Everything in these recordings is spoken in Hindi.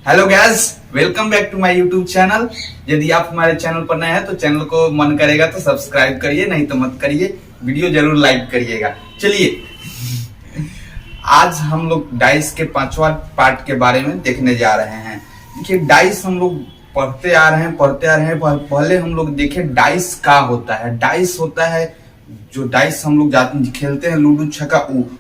Hello guys, welcome back to my YouTube channel. यदि आप हमारे चैनल पर नए हैं तो चैनल को मन करेगा तो सब्सक्राइब करिए, नहीं तो मत करिए। वीडियो जरूर लाइक करिएगा। चलिए, आज हम लोग डाइस के 5वां पार्ट के बारे में देखने जा रहे हैं। देखिए, डाइस हम लोग पढ़ते आ रहे हैं। पहले हम लोग देखे डाइस का होता है। डाइस होता है जो डाइस हम लोग जाते खेलते हैं, लूडो छक्का,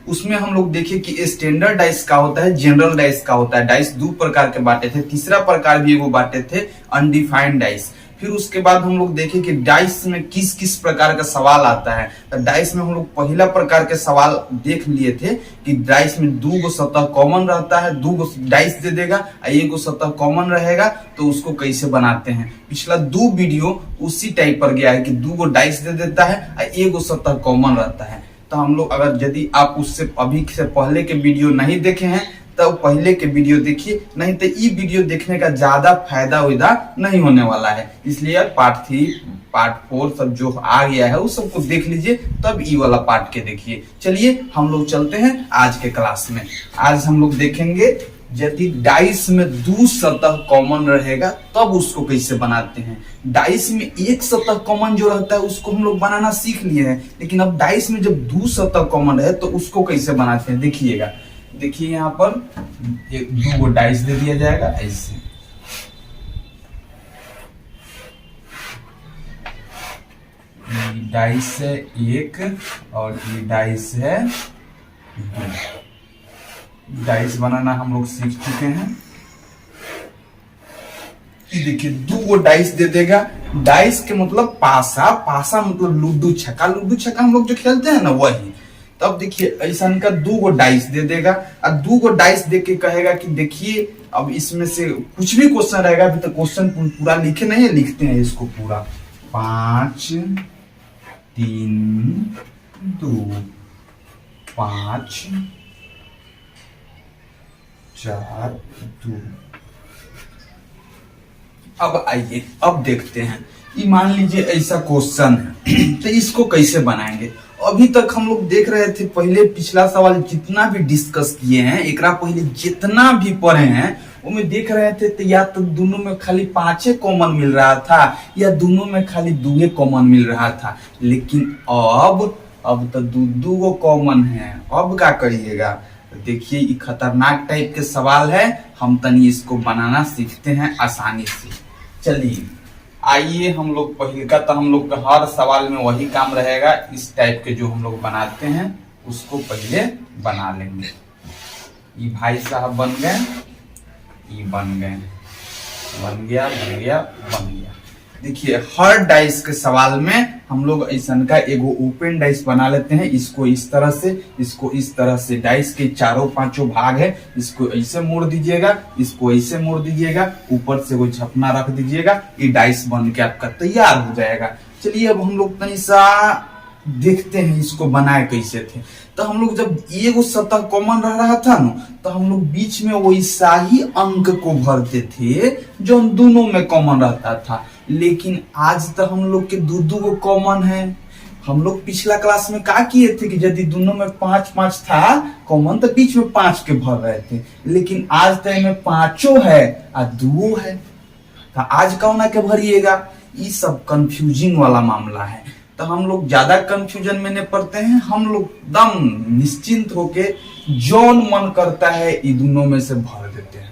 उसमें हम लोग देखे कि स्टैंडर्ड डाइस का होता है, जनरल डाइस का होता है। डाइस दो प्रकार के बांटे थे, तीसरा प्रकार भी वो बांटे थे, अनडिफाइंड डाइस। फिर उसके बाद हम लोग देखे कि डाइस में किस किस प्रकार का सवाल आता है। तो डाइस में हम लोग पहला प्रकार के सवाल देख लिए थे कि डाइस में 2 सतह कॉमन रहता है, 2 डाइस दे देगा, 1 सतह कॉमन रहेगा, तो उसको कैसे बनाते हैं। पिछला 2 वीडियो उसी टाइप पर गया है कि 2 डाइस दे देता है और 1 सतह कॉमन रहता है। तो हम लोग अगर यदि आप उससे अभी से पहले के वीडियो नहीं देखे हैं तो पहले के वीडियो देखिए, नहीं तो ये वीडियो देखने का ज्यादा फायदा नहीं होने वाला है। इसलिए पार्ट 3 पार्ट 4 सब जो आ गया है उस सबको देख लीजिए, तब ये वाला पार्ट के देखिए। चलिए हम लोग चलते हैं आज के क्लास में। आज हम लोग देखेंगे यदि डाइस में 2 सतह कॉमन रहेगा तब उसको कैसे बनाते हैं। डाइस में 1 सतह कॉमन जो रहता है उसको हम लोग बनाना सीख लिए हैं, लेकिन अब डाइस में जब 2 सतह कॉमन है तो उसको कैसे बनाते हैं देखिएगा। देखिए यहाँ पर 2 डाइस दे दिया जाएगा ऐसे। ये डाइस है 1 और ये डाइस है 2। डाइस बनाना हम लोग सीख चुके हैं। देखिए 2 डाइस दे देगा। डाइस के मतलब पासा, पासा मतलब लूडो छक्का। लूडो छक्का हम लोग जो खेलते हैं ना वही। तब देखिए ऐसा का 2 डाइस दे देगा और 2 डाइस दे के कहेगा कि देखिए अब इसमें से कुछ भी क्वेश्चन रहेगा। अभी तो क्वेश्चन पूरा लिखे नहीं है, लिखते हैं इसको पूरा। 5 3 2 5 4 2। अब आइए अब देखते हैं। ये मान लीजिए ऐसा क्वेश्चन है तो इसको कैसे बनाएंगे। अभी तक हम लोग देख रहे थे, पहले पिछला सवाल जितना भी डिस्कस किए हैं, एकरा पहले जितना भी पढ़े हैं उनमें देख रहे थे तो या तो दोनों में खाली 5 कॉमन मिल रहा था या दोनों में खाली 2 कॉमन मिल रहा था। लेकिन अब तो 2 कॉमन है। अब क्या करिएगा। तो देखिए ये खतरनाक टाइप के सवाल है, हम तनी इसको बनाना सीखते हैं आसानी से। चलिए आइए हम लोग पहले का तो हम लोग का हर सवाल में वही काम रहेगा। इस टाइप के जो हम लोग बनाते हैं उसको पहले बना लेंगे। ये भाई साहब बन गए, ये बन गए, बन गया। देखिए हर डाइस के सवाल में हम लोग ऐसा का एगो ओपन डाइस बना लेते हैं। इसको इस तरह से, इसको इस तरह से। डाइस के 4-5 भाग है, इसको ऐसे मोड़ दीजिएगा, इसको ऐसे मोड़ दीजिएगा, ऊपर से वो झपना रख दीजिएगा। ये डाइस बन के आपका तैयार हो जाएगा। चलिए अब हम लोग तनी सा देखते हैं इसको बनाए कैसे थे। तो हम लोग जब 1 सतह कॉमन रह रहा था ना, तो हम लोग बीच में वैसा ही अंक को भरते थे जो दोनों में कॉमन रहता था। लेकिन आज तो हम लोग के 2 कॉमन है। हम लोग पिछला क्लास में क्या किए थे कि यदि दोनों में 5-5 था कॉमन तो बीच में 5 के भर रहे थे। लेकिन आज तो में 5 है और 2 है, तो आज कौन के भरिएगा। ये सब कंफ्यूजिंग वाला मामला है। तो हम लोग ज्यादा कंफ्यूजन में नहीं पड़ते हैं। हम लोग एकदम निश्चिंत होके जौन मन करता है ये दोनों में से भर देते हैं।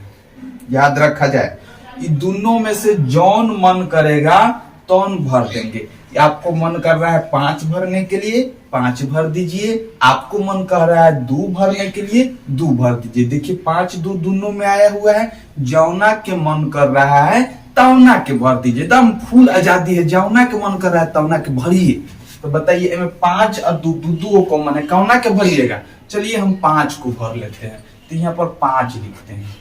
याद रखा जाए, ये दोनों में से जौन मन करेगा तौन भर देंगे। आपको मन कर रहा है 5 भरने के लिए 5 भर दीजिए, आपको मन कर रहा है 2 भरने के लिए 2 भर दीजिए। देखिए 5-2 दोनों में आया हुआ है। जौना के मन कर रहा है तौना के भर दीजिए। एकदम फुल आजादी है, जौना के मन कर रहा है तौना के भरिए। तो बताइए इनमें 5 और 2 कॉमन है, कौना के भरिएगा। चलिए हम 5 को भर लेते हैं। तो यहाँ पर 5 लिखते हैं।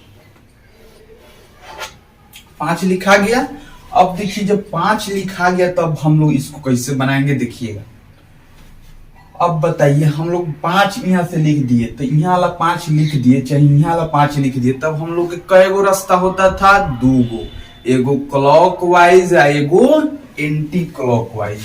5 लिखा गया। अब देखिए जब 5 लिखा गया तब हम लोग इसको कैसे बनाएंगे देखिएगा। अब बताइए हम लोग 5 यहाँ से लिख दिए, तो यहाँ वाला 5 लिख दिए, चाहे यहाँ वाला 5 लिख दिए, तब हम लोग के कई गो रास्ता होता था 2 गो। एगो क्लॉकवाइज है, एगो एंटी क्लॉकवाइज।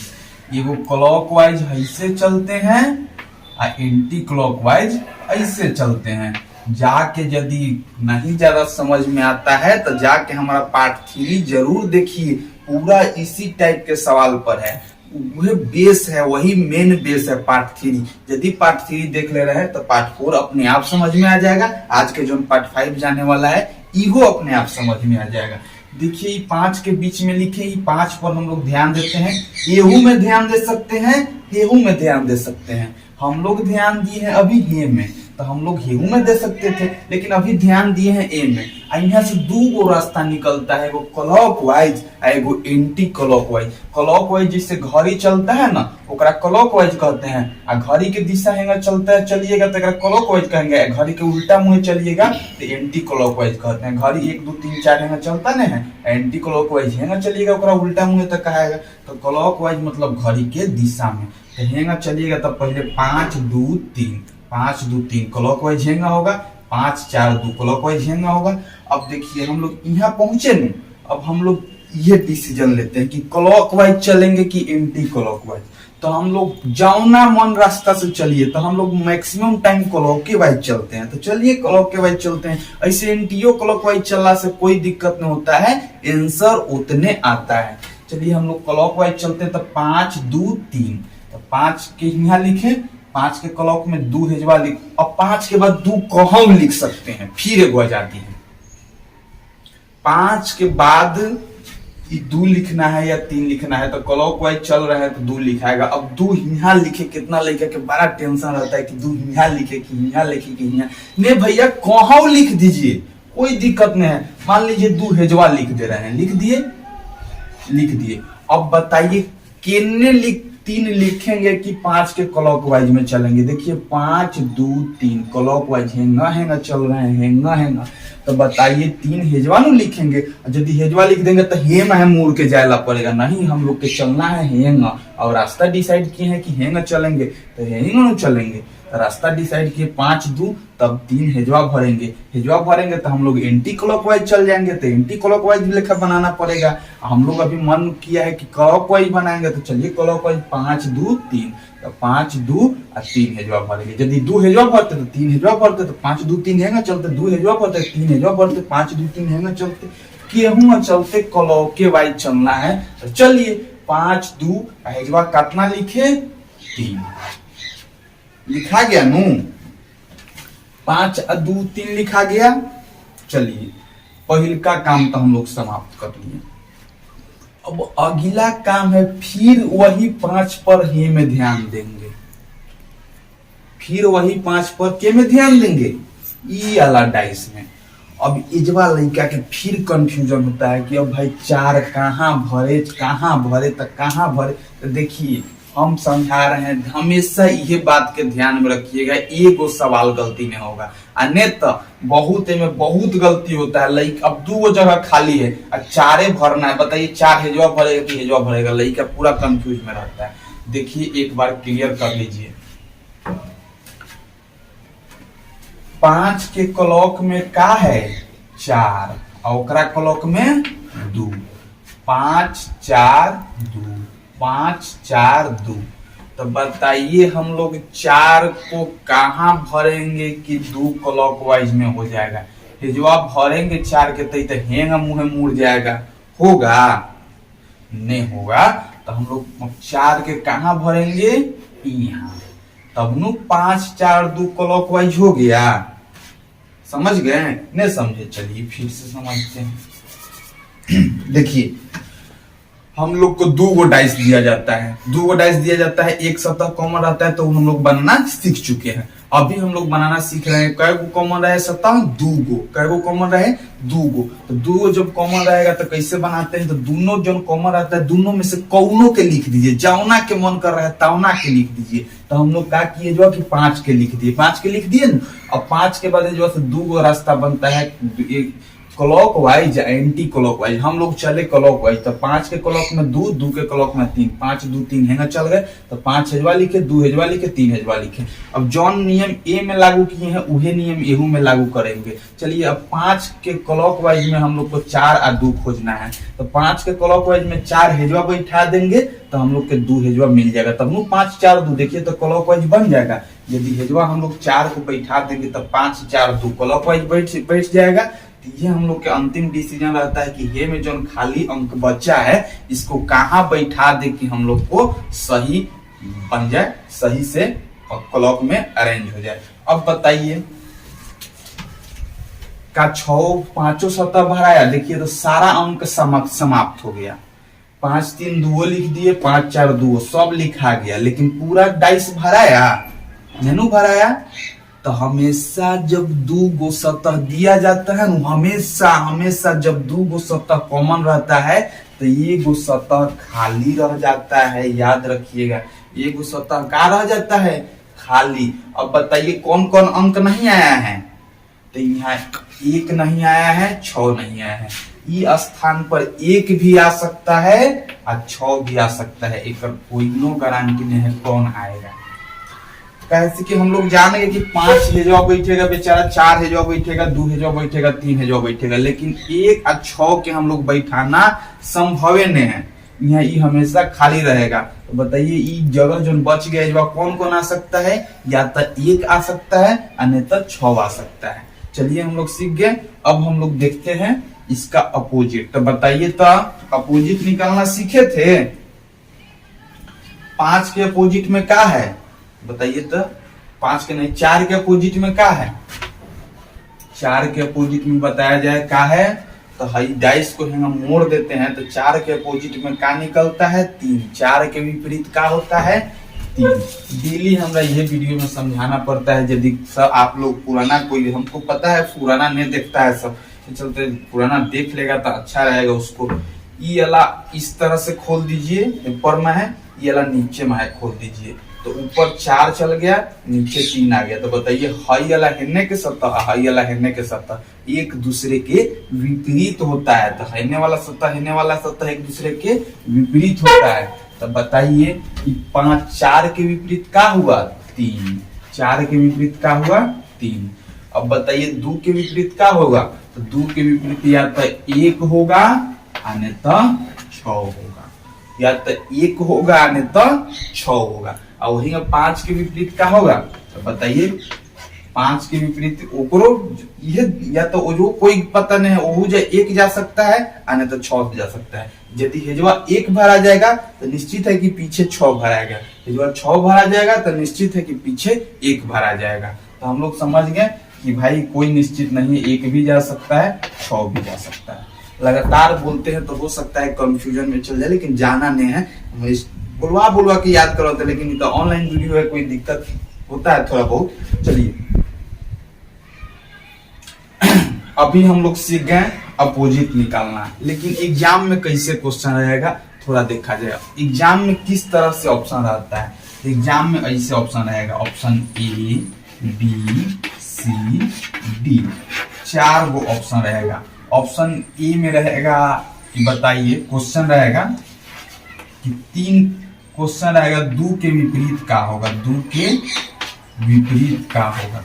एगो क्लॉकवाइज ऐसे चलते हैं और एंटी क्लॉकवाइज ऐसे चलते हैं। जाके यदि नहीं ज्यादा समझ में आता है तो जाके हमारा पार्ट 3 जरूर देखिए, पूरा इसी टाइप के सवाल पर है। वही बेस है, वही मेन बेस है पार्ट 3। यदि पार्ट 3 देख ले रहे हैं तो पार्ट 4 अपने आप समझ में आ जाएगा। आज के जो पार्ट 5 जाने वाला है इहो अपने आप समझ में आ जाएगा। देखिए 5 के बीच में लिखे, 5 पर हम लोग ध्यान देते हैं। एहू में ध्यान दे सकते हैं, एहू में ध्यान दे सकते हैं। हम लोग ध्यान दिए हैं अभी हे में, तो हम लोग हेहू में दे सकते थे, लेकिन अभी ध्यान दिए हैं ए में। यहाँ से दो गो रास्ता निकलता है, एगो क्लॉकवाइज और एगो एंटी क्लॉकवाइज। क्लॉकवाइज जिससे घड़ी चलता है ना, ओकरा क्लॉकवाइज कहते हैं। आ घड़ी के दिशा हैंगा चलता है चलिएगा तो एकरा क्लॉकवाइज कहेंगे। घड़ी के उल्टा मुहे चलिएगा तो एंटी क्लॉकवाइज कहते हैं। घड़ी 1 2 3 4 हैंगा चलता नहीं है, एंटी क्लॉकवाइज हैंगा चलिएगा ओकरा उल्टा मुहे तक कहेगा। तो क्लॉकवाइज मतलब घड़ी के दिशा में। तो हैंगा चलिएगा तब पहले 5 2 3 5 2 3 क्लॉकवाइज हैंगा होगा, 5 4 2 क्लॉकवाइज हैंगा होगा। अब देखिए हम लोग यहाँ पहुंचे न, अब हम लोग ये डिसीजन लेते हैं कि क्लॉकवाइज चलेंगे कि एंटी क्लॉकवाइज। तो हम लोग जौना मन रास्ता से चलिए, तो हम लोग मैक्सिमम टाइम क्लॉकवाइज चलते हैं। तो चलिए क्लॉकवाइज चलते हैं। ऐसे एंटीओ क्लॉकवाइज चलने से कोई दिक्कत नहीं होता है, आंसर उतने आता है। चलिए हम लोग क्लॉकवाइज चलते हैं। तो 5 2 3, तो 5 के यहाँ लिखे, 5 के क्लॉक में 2 हेजवा लिख। अब 5 के बाद 2 कहम लिख सकते हैं, फिर एगो जाती है। 5 के बाद 2 लिखना है या 3 लिखना है, तो क्लॉकवाइज चल रहा है तो 2 लिखाएगा। अब 2 यहाँ लिखे, कितना लिखे के बड़ा टेंशन रहता है कि 2 यहाँ लिखे कि यहाँ लिखे कि यहाँ नहीं। भैया कहम लिख दीजिए, कोई दिक्कत नहीं है। मान लीजिए 2 हेजवा लिख दे रहे हैं, लिख दिए। अब बताइए कितने 3 लिखेंगे कि 5 के क्लॉकवाइज में चलेंगे। देखिए 5 2 3 क्लॉकवाइज हैंगा चल रहे हैं, हैंगा। तो बताइए 3 हेजवा नु लिखेंगे। यदि हेजवा लिख देंगे तो हेम है मुड़ के जायला पड़ेगा। नहीं, हम लोग के चलना है हैंगा, और रास्ता डिसाइड किए हैं कि हैंगा चलेंगे तो हैंगा चलेंगे। तो रास्ता डिसाइड किए 5 2, तब 3 हेजवा भरेंगे तो हम लोग एंटी क्लॉकवाइज चल जाएंगे। तो एंटी क्लॉकवाइज भी लेखा बनाना पड़ेगा। हम लोग अभी मन किया है कि क्लॉकवाइज बनाएंगे, तो चलिए क्लॉकवाइज 5 2 3, तो 5 2 और 3 हेजवा भरेंगे। यदि 2 हेजवा भरते तो 3 हेजवा भरते, तो 5 2 3 हैंगा चलते, 2 हेजवा भरते 3 हेजवा भरते, 5 2 3 हैंगा चलते, केहू चलते क्लॉकवाइज चलना है। तो चलिए 5 2 हेजवा काटना लिखे 3 लिखा गया नू, 5 2 3 लिखा गया। चलिए पहल का काम तो हम लोग समाप्त कर लिए। अब अगला काम है, फिर वही 5 पर हे में ध्यान देंगे। फिर वही 5 पर के में ध्यान देंगे, ई वाला डाइस में। अब इजवा लड़का के फिर कंफ्यूजन होता है कि अब भाई 4 कहाँ भरे तो कहाँ भरे। तो देखिए हम समझा रहे हैं, हमेशा ये बात के ध्यान में रखिएगा, एगो सवाल गलती में होगा, अन्यथा बहुत गलती होता है। लाइक अब 2 जगह खाली है और 4 भरना है। बताइए 4 हेजवा भरेगा कि हेजवा भरेगा, लड़का पूरा कंफ्यूज में रहता है। देखिए एक बार क्लियर कर लीजिए। 5 के क्लॉक में का है 4, और ओकरा क्लॉक में 2, 5 4 2, 5 4 2। तो बताइए हम लोग 4 को कहाँ भरेंगे कि 2 क्लॉकवाइज में हो जाएगा। हेजवा भरेंगे 4 के तो हैंगा मुंह मुड़ जाएगा, होगा नहीं होगा। तो हम लोग 4 के कहाँ भरेंगे, यहाँ। तब नु 5 4 2 क्लॉकवाइज हो गया। समझ गए नहीं समझे, चलिए फिर से समझते हैं। देखिए हम लोग को 2 गो डाइस दिया जाता है, एक सतह कॉमन रहता है, तो हम लोग बनाना सीख चुके हैं। अभी हम लोग बनाना सीख रहे हैं। कै गो कॉमन रहे सतह, 2 गो। कै गो कॉमन रहे 2 गो। तो 2 गो जब कॉमन रहेगा तो कैसे बनाते हैं, तो दोनों जो कॉमन रहता है दोनों में से कौनों के लिख दीजिए, जौना के मन कर रहा है तौना के लिख दीजिए। तो हम लोग क्या किए जो कि 5 के लिख दिए, 5 के लिख दिए ना। अब 5 के बाद जो 2 गो रास्ता बनता है, clock wise anti clock wise हम लोग चले क्लॉक वाइज, तो 5 के क्लॉक में 2, 2 के क्लॉक में 3, 5 2 3 हैंगा चल गए, तो 5 हेजवा लिखे, 2 हेजवा लिखे, 3 हेजवा लिखे। अब जौन नियम ए में लागू किए हैं उहे नियम एहू में लागू करेंगे। चलिए अब 5 के क्लॉक वाइज में हम लोग को 4 और 2 खोजना है, तो 5 के क्लॉक वाइज में 4 हेजवा बैठा देंगे तो हम लोग के 2 हेजवा मिल जाएगा, तब 5 4 2 देखिए तो क्लॉक वाइज बन जाएगा। यदि हेजवा हम लोग 4 को बैठा देंगे तो 5 4 2 क्लॉक वाइज बैठ जाएगा। तो ये हम लोग के अंतिम डिसीजन रहता है कि हे में जो खाली अंक बचा है इसको कहाँ बैठा दे कि हम लोग को सही बन जाए, सही से क्लॉक में अरेंज हो जाए। अब बताइए का 6 5 सतह भराया, देखिए तो सारा अंक समाप्त हो गया। 5 3 2 लिख दिए, 5 4 2 सब लिखा गया, लेकिन पूरा डाइस भराया नहीं भराया। तो हमेशा जब 2 गो सतह दिया जाता है ना, हमेशा जब 2 गो सतह कॉमन रहता है तो ये गो सतह खाली रह जाता है। याद रखिएगा, ये गो सतह का रह जाता है खाली। अब बताइए कौन कौन अंक नहीं आया है, तो यहाँ 1 नहीं आया है, 6 नहीं आया है। इस स्थान पर 1 भी आ सकता है और 6 भी आ सकता है, एक कोई नो गारंटी नहीं है कौन आएगा। कैसे कि हम लोग जानेंगे कि 5 हेजवा बैठेगा बेचारा, 4 हेजवा बैठेगा, 2 हेजवा बैठेगा, 3 हेजवा बैठेगा, लेकिन 1 और 6 के हम लोग बैठाना संभव नहीं है। यहाँ ये हमेशा खाली रहेगा। तो बताइए ये जगह जो बच गया हेजवा कौन कौन आ सकता है, या तो 1 आ सकता है अन्यथा 6 आ सकता है। चलिए हम लोग सीख गए। अब हम लोग देखते हैं इसका अपोजिट। तो बताइए तो अपोजिट निकालना सीखे थे, 5 के अपोजिट में क्या है बताइए तो, 5 के नहीं 4 के अपोजिट में क्या है, 4 के अपोजिट में बताया जाए क्या है, तो हई डाइस को हम मोड़ देते हैं तो 4 के अपोजिट में क्या निकलता है 3, 4 के विपरीत क्या होता है 3। डेली हमरा ये वीडियो में समझाना पड़ता है, यदि सब आप लोग पुराना कोई, हमको पता है पुराना नहीं देखता है सब, चलते पुराना देख लेगा तो अच्छा रहेगा उसको। ये वाला इस तरह से खोल दीजिए, ऊपर में है, ये वाला नीचे में है, खोल दीजिए तो ऊपर 4 चल गया, नीचे 3 आ गया। तो बताइए हई वाला हिरने के सतह, हई वाला हिरने के सतह एक दूसरे के विपरीत होता है। तो हिरने वाला सतह एक दूसरे के विपरीत होता है। तो बताइए कि 5 4 के विपरीत क्या हुआ 3, 4 के विपरीत क्या हुआ 3। अब बताइए 2 के विपरीत क्या होगा, तो 2 के विपरीत या तो 1 होगा अन्यथा 6 होगा, या तो 1 होगा अन्यथा 6 होगा। और वही 5 के विपरीत क्या होगा, तो बताइए 5 के विपरीत ओकरो ये या तो जो कोई पता नहीं है, वो 1 जा सकता है अन्यथा 6 जा सकता है। यदि हेजवा 1 भरा जाएगा तो निश्चित है कि पीछे 6 भराएगा, हेजवा 6 भरा जाएगा तो निश्चित है कि पीछे 1 भरा जाएगा। तो हम लोग समझ गए कि भाई कोई निश्चित नहीं है, 1 भी जा सकता है 6 भी जा सकता है। लगातार बोलते हैं तो हो सकता है कंफ्यूजन में चल जाए, लेकिन जाना नहीं है, बुलवा के याद करवाते, लेकिन तो ऑनलाइन वीडियो है, कोई दिक्कत होता है थोड़ा बहुत। चलिए अभी हम लोग सीख गए अपोजिट निकालना, लेकिन एग्जाम में कैसे क्वेश्चन रहेगा थोड़ा देखा जाएगा। एग्जाम में किस तरह से ऑप्शन रहता है, एग्जाम में ऐसे ऑप्शन रहेगा, option A B C D, 4 गो ऑप्शन रहेगा। ऑप्शन ए में रहेगा कि बताइए क्वेश्चन रहेगा कि 3 क्वेश्चन रहेगा, 2 के विपरीत क्या होगा, 2 के विपरीत क्या होगा।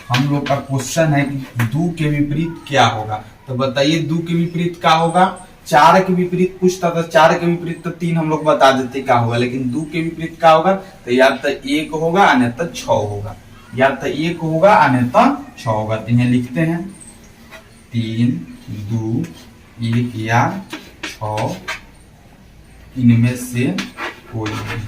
हम लोग का क्वेश्चन है कि 2 के विपरीत क्या होगा। तो बताइए 2 के विपरीत क्या होगा, 4 के विपरीत पूछता था, 4 के विपरीत तो 3 हम लोग बता देते क्या होगा, लेकिन 2 के विपरीत क्या होगा, तो या तो 1 होगा अन्यथा 6 होगा, या तो 1 होगा अन्यथा 6 होगा। तो इन्हें लिखते हैं 3 2 1 या 6, इनमें से कोई नहीं।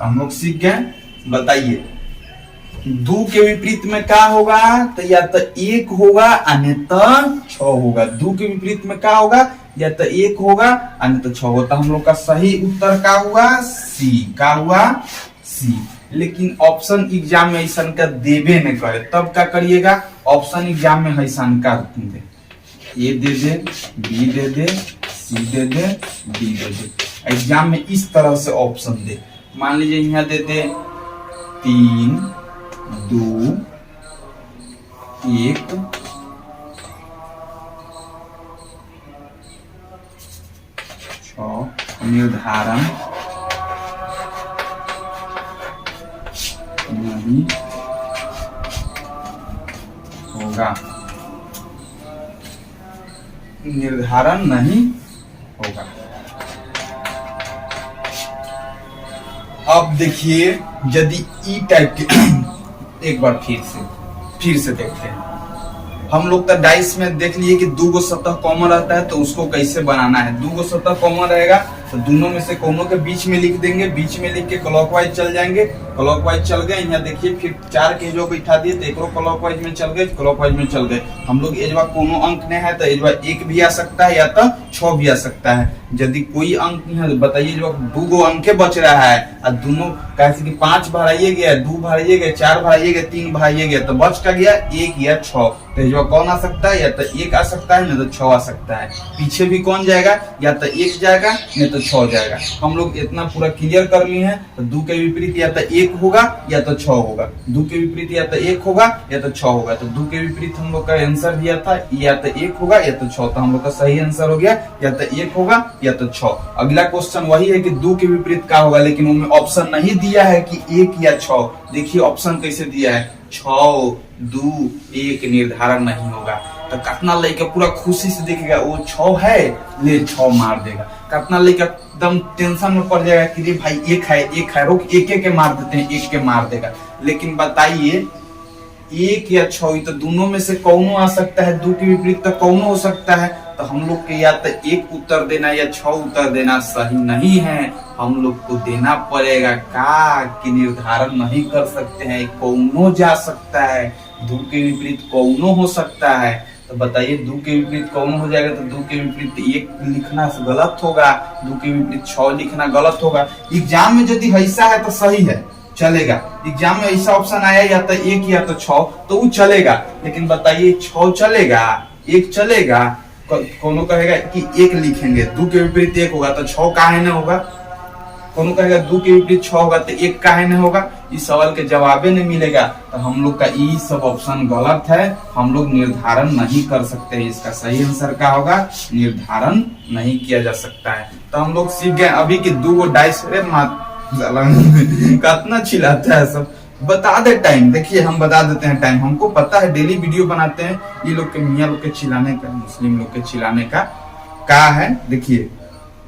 हम लोग सीख गए। बताइए 2 के विपरीत में क्या होगा, तो या तो 1 होगा अन्यथा 6 होगा। 2 के विपरीत में क्या होगा, या तो 1 होगा अन्यथा 6 होगा। हम लोग का सही उत्तर क्या हुआ सी, क्या हुआ सी। लेकिन ऑप्शन एग्जाम में ऐसा का देवे न करे, तब क्या करिएगा, ऑप्शन एग्जाम में ऐसा का दे ए दे दे, बी दे दे, सी दे दे, डी दे दे। एग्जाम में इस तरह से ऑप्शन दे। मान लीजिए यहाँ दे दे 3, 2, 1, निर्धारण नहीं होगा, निर्धारण नहीं होगा। अब देखिए यदि ई टाइप के एक बार फिर से देखते हैं। हम लोग तो डाइस में देख लिए कि 2 गो सतह कॉमन रहता है, तो उसको कैसे बनाना है। 2 गो सतह कॉमन रहेगा तो दोनों में से कोनो के बीच में लिख देंगे, बीच में लिख के क्लॉकवाइज चल जाएंगे। क्लॉकवाइज चल गए, यहाँ देखिए फिर 4 के जो बैठा दिए तो एक क्लॉकवाइज में चल गए, क्लॉकवाइज में चल गए। हम लोग एजवा कोनो अंक नहीं है तो एजवा 1 भी आ सकता है या तो 6 भी आ सकता है। यदि कोई अंक यहाँ बताइए जो 2 गो अंक बच रहा है और दोनों कैसे कि 5 भराइए गया, 2 भराइए गया, 4 भराइए गया, 3 भराइए गया, तो बच का गया 1 या 6। तो जो कौन आ सकता है, या तो 1 आ सकता है, नहीं तो 6 आ सकता है। पीछे भी कौन जाएगा, या तो 1 जाएगा नहीं तो 6 जाएगा। हम लोग इतना पूरा क्लियर कर लिए हैं। तो 2 के विपरीत या तो 1 होगा या तो 6 होगा, 2 के विपरीत या तो 1 होगा या तो 6 होगा। तो 2 के विपरीत हम लोग का आंसर दिया था या तो 1 होगा या तो 6, तो हम लोग का सही आंसर हो गया या तो 1 होगा या तो 6। अगला क्वेश्चन वही है कि 2 के विपरीत क्या होगा, लेकिन उनमें ऑप्शन नहीं दिया है कि 1 या 6। देखिए ऑप्शन कैसे दिया है, 6, 2, 1 निर्धारण नहीं होगा। तो कितना लड़का पूरा खुशी से देखेगा वो 6 है, ले 6 मार देगा। कितना लड़का एकदम टेंशन में पड़ जाएगा कि रे भाई 1 है, रोक 1 के मार देते हैं, 1 के मार देगा। लेकिन बताइए 1 या 6 तो दोनों में से कौनो आ सकता है, 2 के विपरीत तो कौनो हो सकता है। तो हम लोग के या तो 1 उत्तर देना या 6 उत्तर देना सही नहीं है। हम लोग को देना पड़ेगा का कि निर्धारण नहीं कर सकते हैं, कौनो जा सकता है, 2 के विपरीत कौनो हो सकता है। तो बताइए 2 के विपरीत कौन हो जाएगा, तो 2 के विपरीत 1 लिखना गलत होगा, 2 के विपरीत 6 लिखना गलत होगा। एग्जाम में यदि ऐसा है तो सही है, चलेगा। एग्जाम में ऐसा ऑप्शन आया या तो 1 या तो 6 तो वो चलेगा। लेकिन बताइए 6 चलेगा, 1 चलेगा? कोनो कहेगा कि 1 लिखेंगे, 2 के विपरीत 1 होगा तो 6 काहे न होगा। कोनो कहेगा 2 के विपरीत 6 होगा तो 1 काहे न होगा। इस सवाल के जवाब नहीं मिलेगा। तो हम लोग का ये सब ऑप्शन गलत है, हम लोग निर्धारण नहीं कर सकते हैं। इसका सही आंसर क्या होगा, निर्धारण नहीं किया जा सकता है। तो हम लोग सीख गए अभी कि 2 गो डाइस कितना चिल्लाता है सब। बता दे टाइम, देखिए हम बता देते हैं टाइम, हमको पता है डेली वीडियो बनाते हैं। ये लोग के मियाँ लोग के चिल्लाने का, मुस्लिम लोग के चिल्लाने का है। देखिए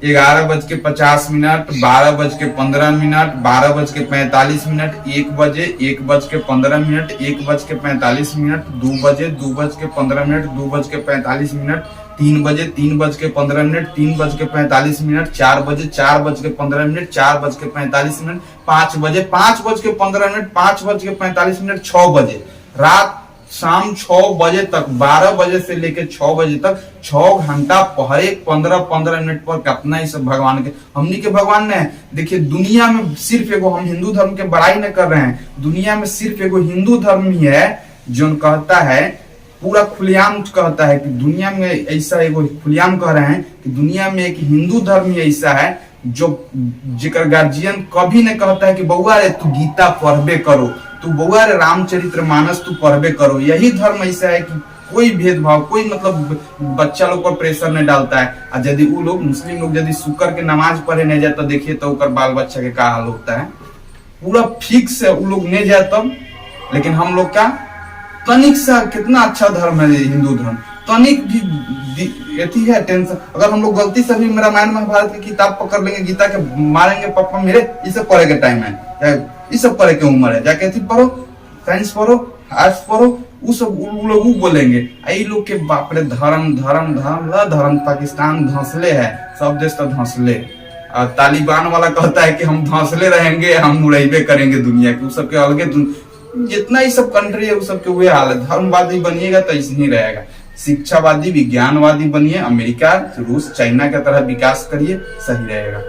11:50, 12:15, 12:45, 1 बजे, 1:15, 1:45, 2 बजे, 2:15, 2:45, 3 बजे, 3:15, 3:45, 4 बजे, 4:15, 4:45, 5 बजे, 5:15, 5:45, 6 बजे, रात शाम 6 बजे तक, 12 बजे से लेकर 6 बजे तक 6 घंटा पहरे 15-15 मिनट पर कितना ही सब भगवान के, हमनी के भगवान ने। देखिए दुनिया में सिर्फ एगो, हम हिंदू धर्म के बड़ाई न कर रहे हैं, दुनिया में सिर्फ एगो हिंदू धर्म ही है जो कहता है, पूरा खुलेआम कहता है कि दुनिया में ऐसा एगो, खुलेआम कह रहे हैं कि दुनिया में एक हिंदू धर्म ही ऐसा है जो जेकर गार्जियन कभी न कहता है कि बउआ रे तू गीता पढ़बे करो, तू बउआ रे रामचरितमानस तू पढ़बे करो। यही धर्म ऐसा है कि कोई भेदभाव, कोई मतलब बच्चा लोग पर प्रेशर नहीं डालता है। और यदि वो लोग मुस्लिम लोग यदि शुक्र के नमाज पढ़े नहीं जाता, देखिए तो उनका बाल बच्चा के क्या हाल होता है। पूरा फिक्स है, वो लोग नहीं जाता। लेकिन हम लोग का तनिक सा, कितना अच्छा धर्म है हिंदू धर्म, तनिक भी है टेंशन। अगर हम लोग गलती से भी रामायण महाभारत की किताब पकड़ लेंगे, गीता के मारेंगे पापा मेरे, इसे पढ़े के टाइम है, ये सब पढ़े के उम्र है, जाके थी पढ़ो, साइंस पढ़ो, आर्ट्स पढ़ो, वो सब लोग बोलेंगे। आई लोग के बाप रे धर्म धर्म धर्म धर्म, पाकिस्तान धंसले है, सब देश तो धंसले। तालिबान वाला कहता है कि हम धंसले रहेंगे, हम उड़ेबे करेंगे दुनिया के, उस सबके अलगे जितना ही सब कंट्री है उस सबके हुए हाल है। धर्मवादी बनिएगा तो ऐसे ही रहेगा, शिक्षावादी विज्ञानवादी बनिए, अमेरिका रूस चाइना की तरह विकास करिए, सही रहेगा।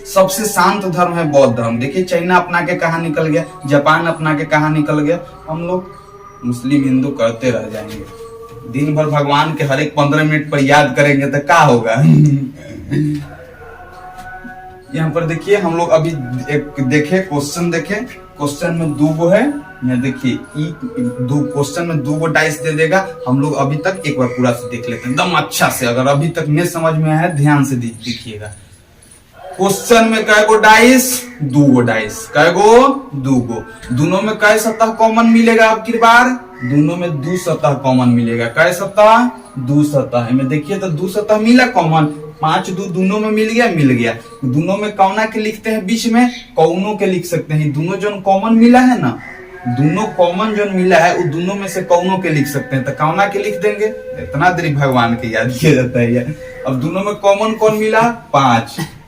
सबसे शांत धर्म है बौद्ध धर्म। देखिए चाइना अपना के कहाँ निकल गया, जापान अपना के कहाँ निकल गया, हम लोग मुस्लिम हिंदू करते रह जाएंगे। दिन भर भगवान के हर एक 15 मिनट पर याद करेंगे तो क्या होगा। यहाँ पर देखिए हम लोग अभी एक देखे क्वेश्चन देखे, क्वेश्चन में 2 गो है। यहाँ देखिए दो क्वेश्चन में 2 गो डाइस दे देगा। हम लोग अभी तक एक बार पूरा से देख लेते हैं एकदम अच्छा से। अगर अभी तक नहीं समझ में आया ध्यान से देखिएगा। क्वेश्चन में कै गो डाइस, 2 गो डाइस, कै गो 2 गो। दोनों में कै सतह कॉमन मिलेगा? अब की बार दोनों में 2 सतह कॉमन मिलेगा। कै सतह? 2 सतह में देखिए तो 2 सतह मिला कॉमन, 5 2 दोनों में मिल गया। दोनों में कौना के लिखते हैं? बीच में कौनों के लिख सकते हैं। दोनों जो कॉमन मिला है ना, दोनों कॉमन जो मिला है वो दोनों में से कौनों के लिख सकते हैं, तो कौना के लिख देंगे। इतना देरी भगवान के याद किया जाता है यार। अब दोनों में कॉमन कौन मिला?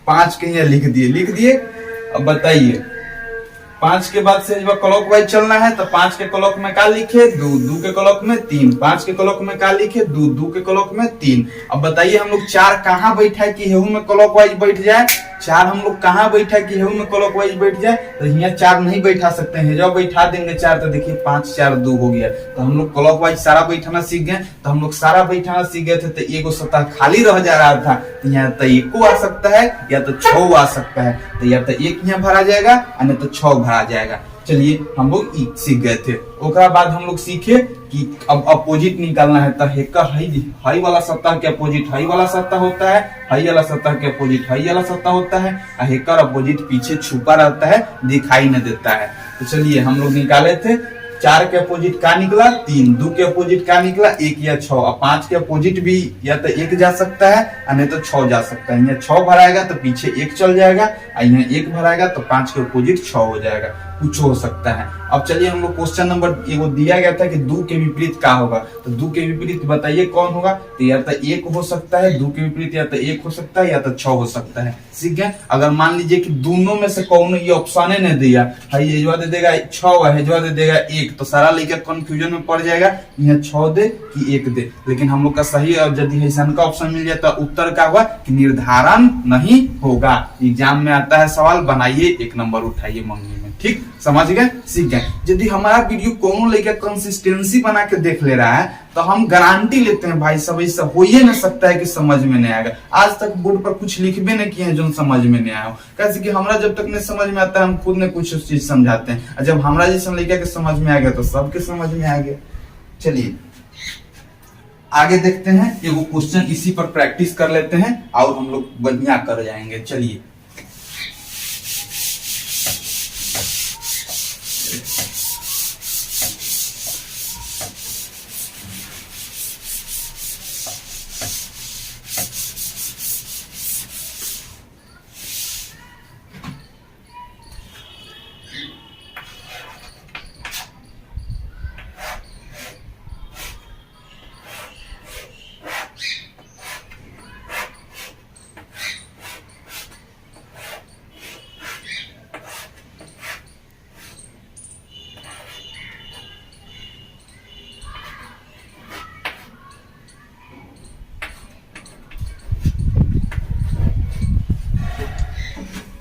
5 के यहाँ लिख दिए। अब बताइए 5 के बाद से क्लॉक वाइज चलना है तो 5 के क्लॉक में क्या लिखे? 2 के क्लॉक में 3। 5 के क्लॉक में क्या लिखे? 2 के क्लॉक में 3। अब बताइए हम लोग 4 कहाँ बैठा है कि हेहू में क्लॉक वाइज बैठ जाए? 4 हम लोग कहाँ बैठा है कि हेहू में क्लॉक वाइज बैठ जाए? तो यहाँ 4 नहीं बैठा सकते हैं। जब बैठा देंगे 4 तो देखिए 5 4 2 हो गया। तो हम लोग क्लॉक वाइज सारा बैठाना सीख गए। तो हम लोग सारा बैठाना सीख गए थे तो एगो सतह खाली रह जा रहा था। तो यहाँ तो 1 आ सकता है या तो 6 आ सकता है। तो या तो 1 यहाँ भरा जाएगा और नहीं तो 6 भरा जाएगा। चलिए हम लोग सीख गए थे। ओकरा बाद हम लोग सीखे कि अब अपोजिट निकालना है। तो हेकर हाई वाला सतह के अपोजिट हाई वाला सतह होता है, हाई वाला सतह के अपोजिट हाई वाला सतह होता है। हेकर अपोजिट पीछे छुपा रहता है, दिखाई न देता है। तो चलिए हम लोग निकाले थे। 4 के अपोजिट का निकला 3, 2 के अपोजिट का निकला 1 या 6। अब 5 के अपोजिट भी या तो 1 जा सकता है और नहीं तो 6 जा सकता है। यहाँ 6 भराएगा तो पीछे 1 चल जाएगा और यहाँ 1 भराएगा तो 5 के अपोजिट 6 हो जाएगा। कुछ हो सकता है। अब चलिए हम लोग क्वेश्चन नंबर एगो दिया गया था कि 2 के विपरीत क्या होगा। तो 2 के विपरीत बताइए कौन होगा? तो या तो 1 हो सकता है, 2 के विपरीत या तो 1 हो सकता है या तो 6 हो सकता है। ठीक है। अगर मान लीजिए कि दोनों में से कौन ये ऑप्शन ने दिया, हेजवा दे देगा 6, हेजवा दे देगा 1, तो सारा लेकर कंफ्यूजन में पड़ जाएगा। यहाँ 6 दे कि 1 दे। लेकिन हम लोग का सही और यदि ऐसा का ऑप्शन मिल जाए तो उत्तर क्या हुआ कि निर्धारण नहीं होगा। एग्जाम में आता है सवाल, बनाइए 1 नंबर उठाइए मंगनी में। ठीक, समझ गए, सीख गए। यदि हमारा वीडियो कोनो लेके कंसिस्टेंसी बना के देख ले रहा है तो हम गारंटी लेते हैं भाई सब ऐसा हो ही नहीं सकता है कि समझ में नहीं आएगा। आज तक बोर्ड पर कुछ लिखबे नहीं किए हैं जो समझ में नहीं आया हो। कैसे कि हमरा जब तक नहीं समझ में आता है हम खुद ने कुछ चीज समझाते हैं, और जब हमरा जैसे लेके के समझ में आ गया तो सबके समझ में आ गया। चलिए आगे देखते हैं। एगो क्वेश्चन इसी पर प्रैक्टिस कर लेते हैं और हम लोग बढ़िया कर जाएंगे। चलिए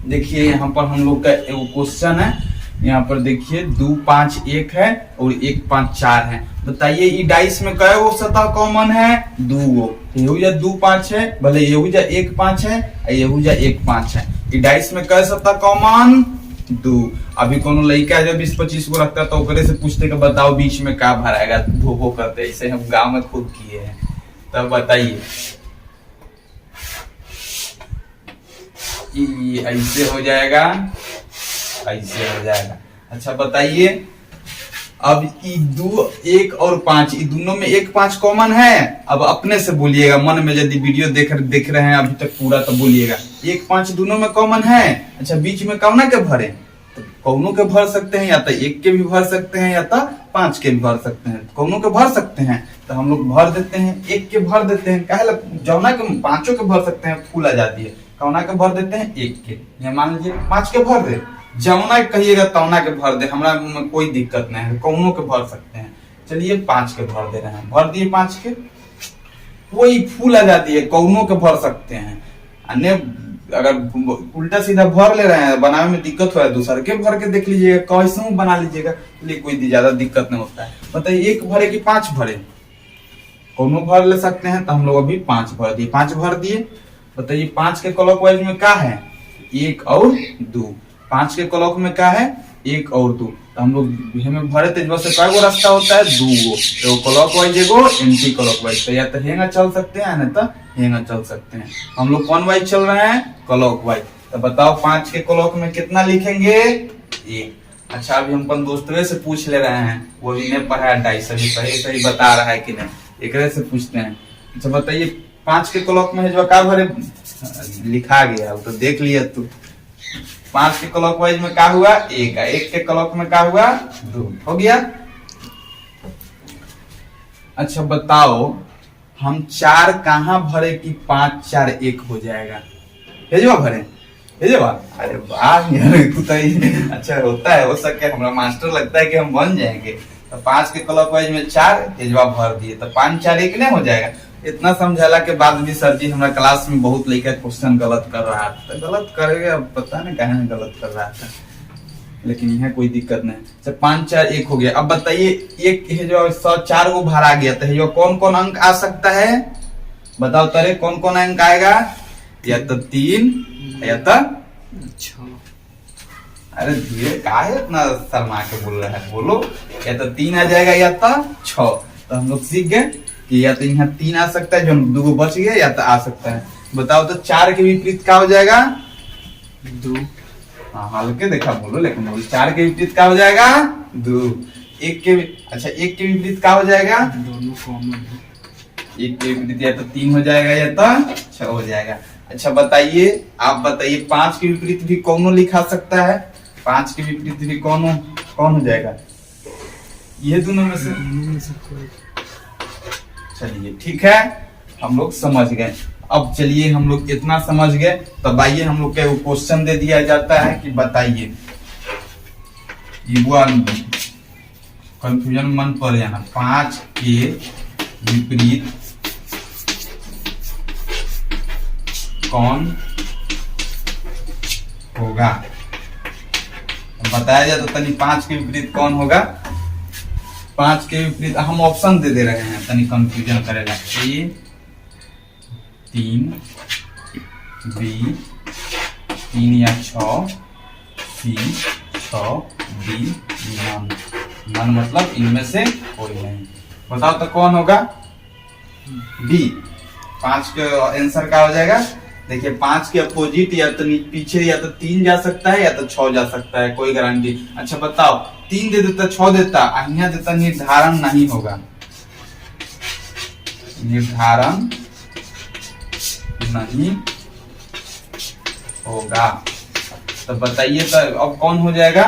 देखिए यहाँ पर हम लोग का एक क्वेश्चन है। यहाँ पर देखिए 2 5 1 है और 1 5 4 है। बताइए ये डाइस में कै गो सतह कॉमन है? 2 गो। ये 2 5 है, भले ये 1 5 है, ये 1 5 है। ये डाइस में कै सतह कॉमन? 2। अभी कोनो लड़का जब 20-25 गो रखता तो ओकरे से पूछते कि बताओ बीच में क्या भराएगा, धोखो करते। ऐसे हम गाँव में खुद किए हैं। तब बताइए ऐसे हो जाएगा, ऐसे हो जाएगा। अच्छा बताइए अब 2 1 और 5 दोनों में 1 5 कॉमन है। अब अपने से बोलिएगा, मन में यदि वीडियो देख रहे हैं अभी तक पूरा तो बोलिएगा 1 5 दोनों में कॉमन है। अच्छा बीच में कौना के भरे? तो कौनों के भर सकते हैं, या तो 1 के भी भर सकते हैं या तो 5 के भी भर सकते हैं। कौनों के भर सकते हैं तो हम लोग भर देते हैं, 1 के भर देते हैं। कहे जौना के 5 के भर सकते हैं, फूल आ जाती है। कौना के भर देते हैं? 1 के। ये मान लीजिए 5 के भर दे, जौना कहिएगा तौना के भर दे, हमरा में कोई दिक्कत नहीं है, कौनों के भर सकते हैं। चलिए 5 के भर दे रहे हैं, भर दिए 5 के, कोई फूल आ जाती है, कौनों के भर सकते हैं। अन्य अगर उल्टा सीधा भर ले रहे हैं, बनाने में दिक्कत हो रहा है, दूसरे के भर के देख लीजिएगा, कैसे बना लीजिएगा, कोई ज्यादा दिक्कत नहीं होता है। बताइए 1 भरे कि 5 भरे? कोनो भर ले सकते हैं, तो हम लोग अभी 5 भर दिए, 5 भर दिए। बताइए 5 के क्लॉकवाइज में क्या है, 1 और 2। 5 के क्लॉक में क्या है, 1 और 2। तो हम लोग में भरे थे से कई गो रास्ता होता है, 2 गो। तो क्लॉकवाइज एगो, एंटी क्लॉकवाइज। तो या तो हेंगा चल सकते हैं नहीं तो हेंगा चल सकते हैं। हम लोग कौन वाइज चल रहे हैं, क्लॉकवाइज। तो बताओ 5 के क्लॉक में कितना लिखेंगे, 1। अच्छा अभी हम अपन दोस्तों से पूछ ले रहे हैं, वो भी नहीं पढ़ा है डाइस, अभी सही सही बता रहा है कि नहीं, एक से पूछते हैं। अच्छा बताइए 5 के क्लॉक में जो का भरे लिखा गया तो देख लिया तू। 5 के क्लॉकवाइज में क्या हुआ, 1। 1 के क्लॉक में क्या हुआ, 2 हो गया। अच्छा बताओ हम 4 कहाँ भरे कि 5 4 1 हो जाएगा, भेजवा भरे, भेजवा। अरे वाह यार तू तो अच्छा होता है, हो सके हमारा मास्टर लगता है कि हम बन जाएंगे। तो 5 के क्लॉकवाइज में 4 भेजवा भर दिए, तो 5 4 1 नहीं हो जाएगा। इतना समझाला के बाद भी सर जी हमारा क्लास में बहुत लड़का क्वेश्चन गलत कर रहा था। तो गलत करेगा, पता नहीं कहाँ गलत कर रहा था, लेकिन यहाँ कोई दिक्कत नहीं। तो 5 4 1 हो गया। अब बताइए एक जो 4 को भरा गया, तो कौन कौन अंक आ सकता है, बताओ तारे कौन कौन अंक आएगा, या तो 3 या तो 6। अरे धीरे काहे इतना शर्मा के बोल रहा है, बोलो। या तो 3 आ जाएगा या तो 6। तो हम लोग सीख गए कि या तो यहाँ 3 आ सकता है, जो 2 बच गए, या तो आ सकता है। बताओ तो 4 के विपरीत क्या हो जाएगा, 2। हाँ हल्के देखा बोलो, लेकिन बोलो 4 के विपरीत क्या हो जाएगा, 2। 1 के, अच्छा 1 के विपरीत क्या हो जाएगा, दोनों कॉमन है। 1 के विपरीत या तो 3 हो जाएगा या तो 6 हो जाएगा। अच्छा बताइए, आप बताइए 5 के विपरीत भी कौन लिखा सकता है, 5 के विपरीत भी कौन हो जाएगा, ये दोनों में से। चलिए ठीक है, हम लोग समझ गए। अब चलिए हम लोग इतना समझ गए, तब आइए हम लोग को क्वेश्चन दे दिया जाता है कि बताइए, कंफ्यूजन मन पर जाना, 5 के विपरीत कौन होगा, बताया जाए तो तनी 5 के विपरीत कौन होगा। 5 के विपरीत हम ऑप्शन दे रहे हैं, तनी कंफ्यूजन करेगा। A 3, B 3 या 6, C 6, D 9 मतलब इनमें से कोई नहीं। बताओ तो कौन होगा, B। 5 का आंसर क्या हो जाएगा, देखिए 5 के अपोजिट या तो पीछे या तो 3 जा सकता है या तो 6 जा सकता है, कोई गारंटी। अच्छा बताओ 3 दे देता, 6 देता, यहाँ देता, निर्धारण नहीं होगा, निर्धारण नहीं होगा। तो बताइए तो अब कौन हो जाएगा,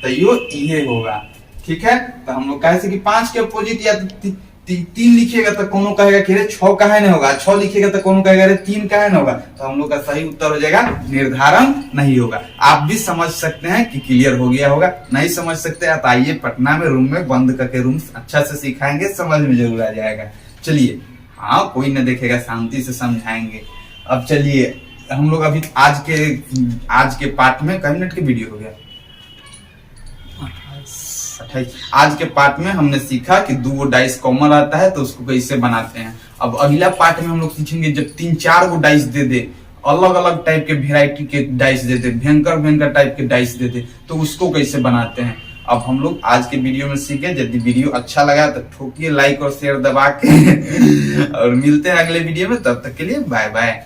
तो ये होगा। ठीक है, तो हम लोग कहे कि 5 के अपोजिट या तो 3 लिखिएगा तो कोनो कहेगा कि 6 काहे नहीं होगा, 6 लिखिएगा तो कोनो कहेगा 3 काहे नहीं होगा। तो हम लोग का सही उत्तर हो जाएगा निर्धारण नहीं होगा। आप भी समझ सकते हैं कि क्लियर हो गया होगा, नहीं समझ सकते हैं तो आइए पटना में रूम में बंद करके रूम अच्छा से सिखाएंगे, समझ में जरूर आ जाएगा। चलिए, हाँ कोई न देखेगा, शांति से समझाएंगे। अब चलिए हम लोग अभी आज के पार्ट में कई मिनट की वीडियो हो गया, 28। आज के पार्ट में हमने सीखा कि 2 डाइस कॉमन आता है तो उसको कैसे बनाते हैं। अब अगला पार्ट में हम लोग सीखेंगे जब 3 4 गो डाइस दे दे, अलग अलग टाइप के वेराइटी के डाइस दे दे, भयंकर टाइप के डाइस दे दे, तो उसको कैसे बनाते हैं अब हम लोग आज के वीडियो में सीखे। यदि वीडियो अच्छा लगा तो ठोकिए लाइक और शेयर दबा के और मिलते हैं अगले वीडियो में, तब तक के लिए बाय बाय।